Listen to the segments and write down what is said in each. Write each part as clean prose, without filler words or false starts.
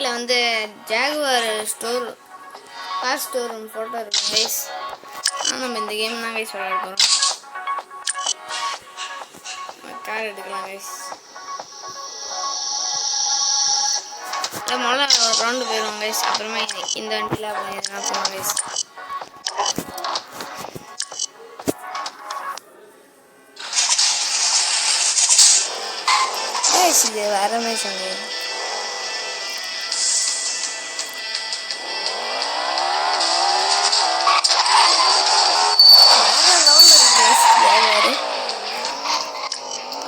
என்ட்ரியில் வந்து Jaguar store car store room photo இருக்கும் guys. ஆனால் நம்ம இந்த கேம் தான் கைஸ் விளையாட போகிறோம். கார் எடுக்கலாம் கைஸ். முதல்ல ஒரு ரவுண்டு போயிடுவோம் கைஸ். அப்புறமா இந்த வண்டியில் அப்புறம் எதனா போவோம் கைஸ். கைஸ் இது வேற மாதிரி சொன்னீங்க.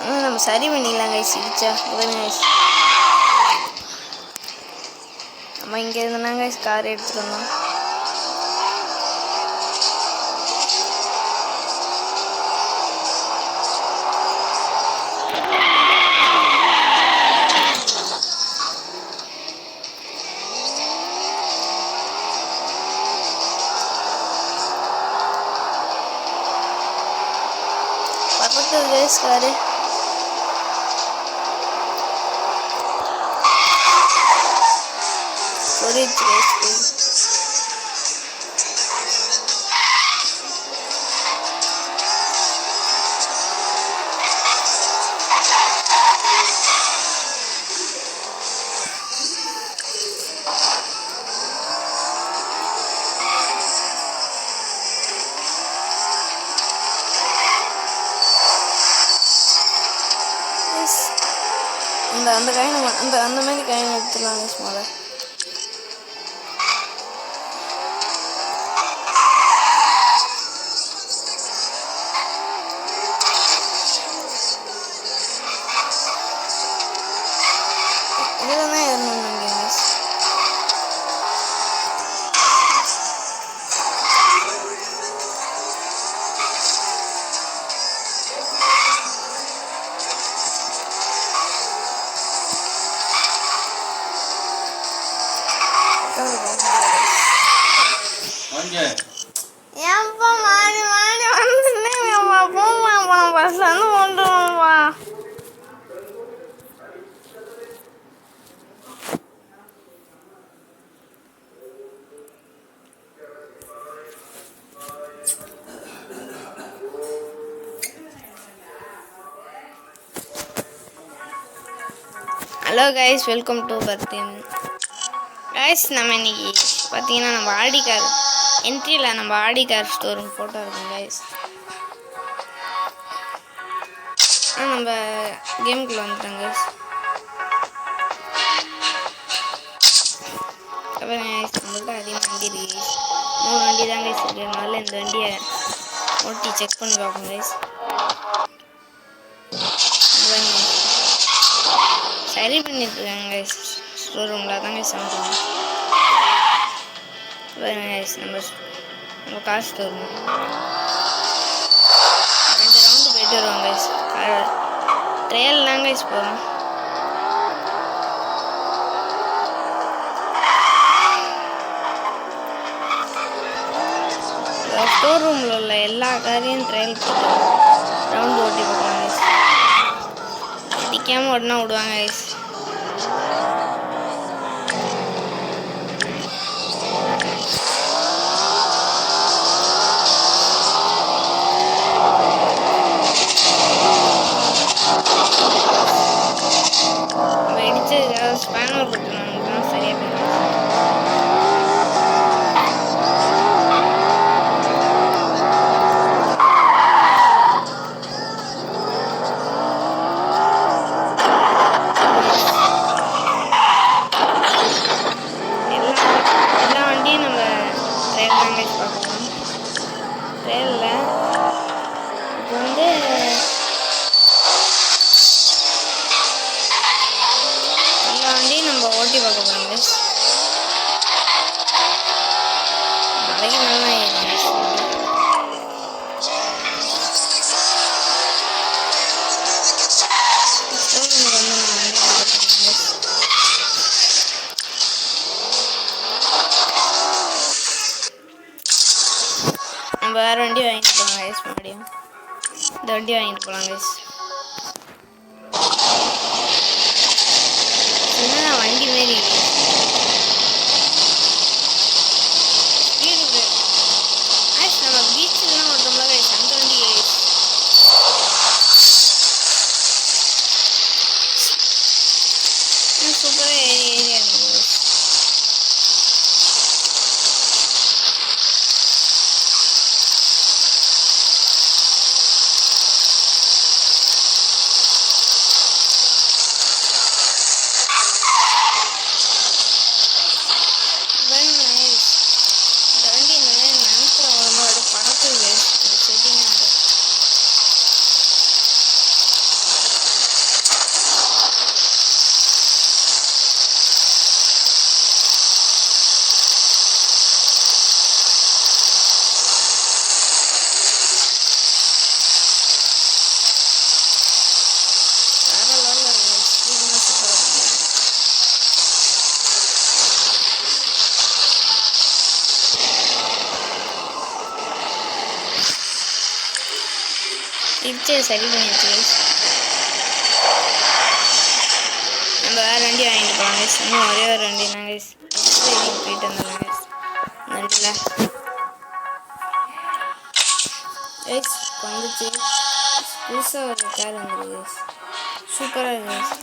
ஆனால் நம்ம சரி பண்ணிக்கலாம் கைஸ். இடிச்சா கைஸ் நம்ம இங்கே இருந்தாங்க கார் எடுத்துகிட்டு வந்தோம். பக்கத்து கைஸ் காரு storage கைஸ். அந்த காயின் அந்த மாதிரி காயின் எடுத்துடலாம் கைஸ். முதல்ல இதில் தான் ஏறணும் கைஸ். ஏன்ப்பா மாறி மாறி வந்துட்டேன்ப்பா. போமாப்பா பஸ் வந்து கொண்டுருவோம்ப்பா. ஹலோ கைஸ், வெல்கம் டு பர்தீன் கைஸ். நம்ம இன்னைக்கு பார்த்தீங்கன்னா நம்ம ஆடி கார் என்ட்ரியில் நம்ம ஆடி கார் ஸ்டோர் ஃபோட்டோ இருக்கும் கைஸ். நம்ம கேமுக்குள்ளே வந்துட்டோம் கைஸ். அப்புறம் நம்மள்ட்ட அதிகமாக வண்டி இருக்கு கைஸ். 3 வண்டி தான் கைஸ் இருக்கு. முதல்ல இந்த வண்டியை ஓட்டி செக் பண்ணி பார்ப்போம் கைஸ். சரி பண்ணிட்டு இருக்காங்க கைஸ். ஸ்டோர் ரூமில் தான் கைஸ் வந்துடுவோம். கைஸ் நம்ம கார் ஸ்டோர் ரூம் 2 ரவுண்டு போயிட்டு வருவோம் கைஸ். ட்ரையல் தான் கைஸ் போகிறோம். ஸ்டோர் ரூமில் உள்ள எல்லா காரையும் ட்ரையல் போட்டு ரவுண்டு ஓட்டி போடுவாங்க கைஸ். அடிக்காமல் உடனே விடுவாங்க கைஸ். நம்ம இடிச்சு ஸ்பேனர் போட்டுருவாங்க சரியா போயிடும். எல்லா வண்டியும் நம்ம ட்ரையல் தான் கைஸ் பார்க்கலாம். ட்ரையலில் இப்போ வந்து எல்லா வண்டியும் நம்ம ஓட்டி பார்க்க போகிறோம் கைஸ். மலைக்கு மேலே நம்ம வேறு வண்டி வாங்கிட்டு போகலாம் கைஸ். மறுபடியும் இந்த வண்டி வாங்கிட்டு போகலாம் கைஸ். சின்னதாக வண்டி மாரி சூப்பராக ஏரியா இருக்குது. இடிச்சு சரி பண்ணியாச்சு கைஸ். நம்ம வேறு வண்டி வாங்கிட்டு போகலாம் கைஸ். இன்னும் ஒரே ஒரு வண்டி தான் கைஸ். போயிட்டு வந்துடலாம் கைஸ். வண்டியில் கைஸ் வந்துச்சு. புதுசாக ஒரு கார் வந்துருக்கு கைஸ். சூப்பராக இருக்கு கைஸ்.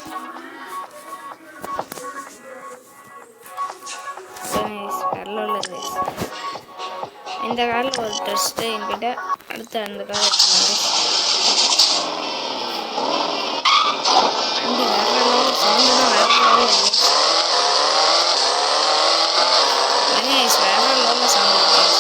வரல உள்ளது கைஸ். இந்த காரில் ஒரு டெஸ்ட்டு என்கிட்ட அடுத்து அந்த கார் வச்சுருந்தாங்க. வண்டி வேற லெவல் சவுண்டு தான் வேற லெவல் கைஸ். வேற லெவலில் sound guys.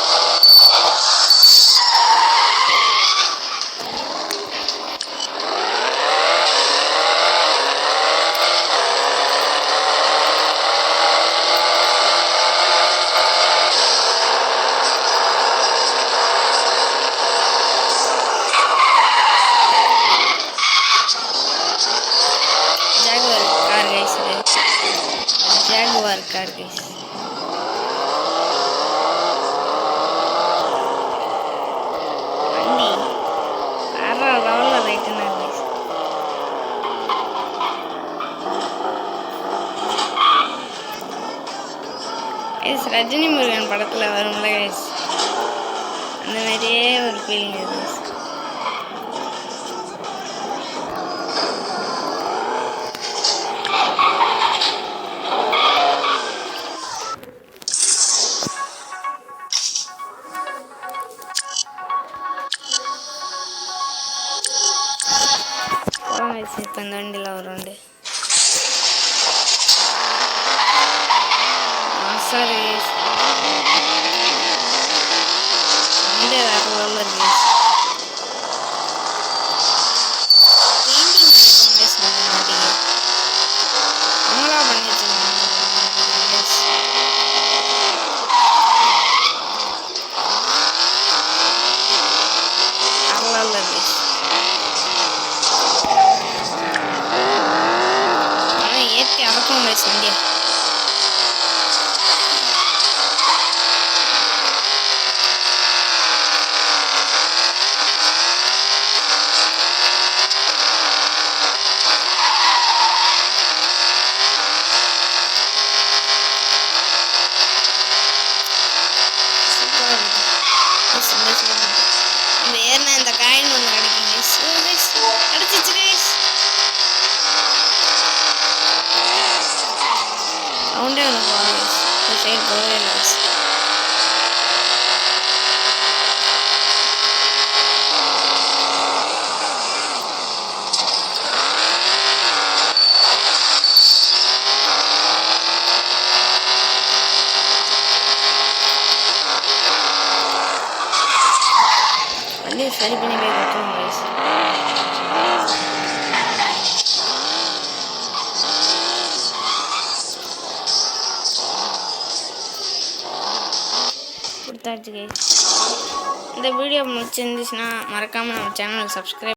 Jaguar car guys. வண்டி வேற லெவலில் ரைட்டுனா கைஸ். கைஸ் ரஜினி முருகன் படத்தில் வரும்ல கைஸ், அந்த மாதிரியே ஒரு ஃபீலிங் இருக்கு கைஸ். இப்போ இந்த வண்டியில் ஒரு வண்டி சாரி வண்டி வேற லெவலில் இருக்கு. பெயிண்டிங் பண்ணியிருக்காங்க வண்டியை அவங்களா பண்ணி வச்சுருக்காங்க. வரலாறு இருக்கு. ஏற்றி அடக்கம் கைஸ் வண்டியை. நம்ம ஏறினா இந்த காயின் ஒன்று கிடைக்கும் கைஸ். கிடச்சிச்சு கைஸ். சவுண்டே ஒன்று போகும் கைஸ். இந்த சைடு போகவே இல்லை கைஸ். வண்டியை சரி பண்ணி போய் கட்டணும் கைஸ். கொடுத்தாச்சு கைஸ். இந்த வீடியோ முடிச்சிருந்துச்சுன்னா மறக்காமல் நம்ம சேனலை சப்ஸ்கிரைப்